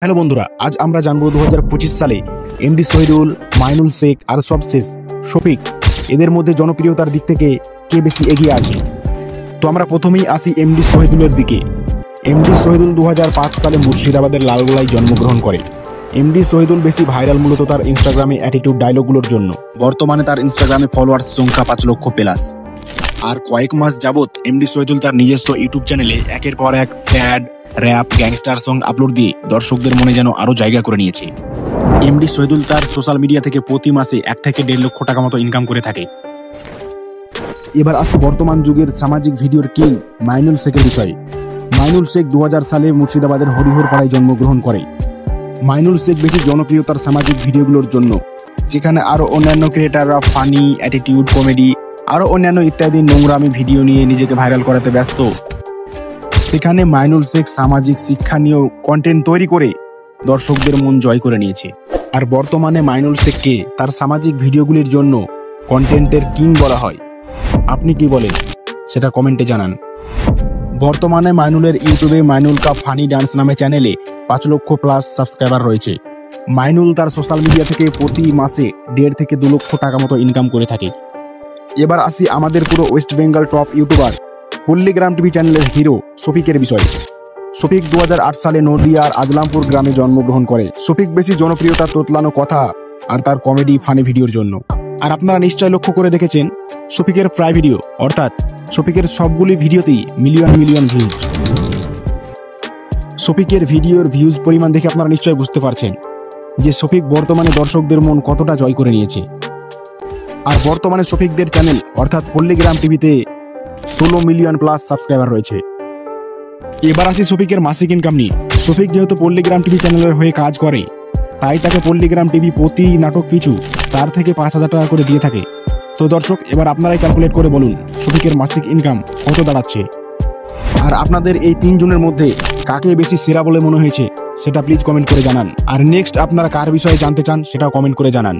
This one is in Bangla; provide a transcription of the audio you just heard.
হ্যালো বন্ধুরা, আজ আমরা জানবো 2025 সালে এমডি শহীদুল, মাইনুল শেখ আর সবশেষ শফিক এদের মধ্যে জনপ্রিয়তার দিক থেকে কে বেশি এগিয়ে আছে। তো আমরা প্রথমেই আসি এমডি শহীদুলের দিকে। এমডি শহীদুল 2005 সালে মুর্শিদাবাদের লালগোলায় জন্মগ্রহণ করে। এমডি শহীদুল বেশি ভাইরাল মূলত তার ইনস্টাগ্রামে অ্যাটিটিউড ডায়লগগুলোর জন্য। বর্তমানে তার ইনস্টাগ্রামে ফলোয়ার্স সংখ্যা 5 লক্ষ প্লাস। আর কয়েক মাস যাবৎ এমডি শহীদুল তার নিজস্ব ইউটিউব চ্যানেলে একের পর এক sad, rap, gangster song upload দিয়ে দর্শকদের মনে যেন আরো জায়গা করে নিয়েছে। এমডি শহীদুল তার সোশ্যাল মিডিয়া থেকে প্রতি মাসে 1 থেকে 1.5 লক্ষ টাকা মতো ইনকাম করে থাকে। এবার আসি বর্তমান যুগের সামাজিক ভিডিওর কিং মাইনুল শেখের বিষয়ে। মাইনুল শেখ 2000 সালে মুর্শিদাবাদের হরিহরপাড়ায় জন্মগ্রহণ করে। মাইনুল শেখ বেশি জনপ্রিয় তার সামাজিক ভিডিওগুলোর জন্য, যেখানে আরো অন্যান্য ক্রিয়েটাররা ফানি, অ্যাটিটিউড, কমেডি আরো অন্যান্য ইত্যাদি নোংরামি ভিডিও নিয়ে নিজেকে ভাইরাল করাতে ব্যস্ত। সেখানে মাইনুল শেখ সামাজিক শিক্ষা নিয়েও কন্টেন্ট তৈরি করে দর্শকদের মন জয় করে নিয়েছে। আর বর্তমানে মাইনুল শেখকে তার সামাজিক ভিডিওগুলির জন্য কন্টেন্টের কিং বলা হয়। আপনি কি বলেন সেটা কমেন্টে জানান। বর্তমানে মাইনুলের ইউটিউবে মাইনুল কা ফানি ডান্স নামে চ্যানেলে 5 লক্ষ প্লাস সাবস্ক্রাইবার রয়েছে। মাইনুল তার সোশ্যাল মিডিয়া থেকে প্রতি মাসে 1.5 থেকে 2 লক্ষ টাকা মতো ইনকাম করে থাকে। এবার আসি আমাদের পুরো West Bengal top YouTuber পল্লীগ্রাম TV চ্যানেলের হিরো শফিকের বিষয়ে। শফিক 2008 সালে নদিয়ার আজলামপুর গ্রামে জন্মগ্রহণ করে। শফিক বেশি জনপ্রিয়তা তোতলানো কথা আর তার কমেডি ফানি ভিডিওর জন্য। আর আপনারা নিশ্চয় লক্ষ্য করে দেখেছেন শফিকের প্রায় ভিডিও, অর্থাৎ শফিকের সবগুলি ভিডিওতেই মিলিয়ন মিলিয়ন ভিউজ। শফিকের ভিডিওর ভিউজ পরিমাণ দেখে আপনারা নিশ্চয় বুঝতে পারছেন যে শফিক বর্তমানে দর্শকদের মন কতটা জয় করে নিয়েছে। আর বর্তমানে শফিকদের চ্যানেল অর্থাৎ পল্লীগ্রাম টিভিতে 16 মিলিয়ন প্লাস সাবস্ক্রাইবার রয়েছে। এবার আসি শফিকের মাসিক ইনকাম নিয়ে। শফিক যেহেতু পল্লীগ্রাম টিভি চ্যানেলের হয়ে কাজ করে, তাই তাকে পল্লীগ্রাম টিভি প্রতি নাটক পিছু 4 থেকে 5,000 টাকা করে দিয়ে থাকে। তো দর্শক, এবার আপনারাই ক্যালকুলেট করে বলুন শফিকের মাসিক ইনকাম কত দাঁড়াচ্ছে। আর আপনাদের এই 3 জনের মধ্যে কাকে বেশি সেরা বলে মনে হয়েছে সেটা প্লিজ কমেন্ট করে জানান। আর নেক্সট আপনারা কার বিষয়ে জানতে চান সেটাও কমেন্ট করে জানান।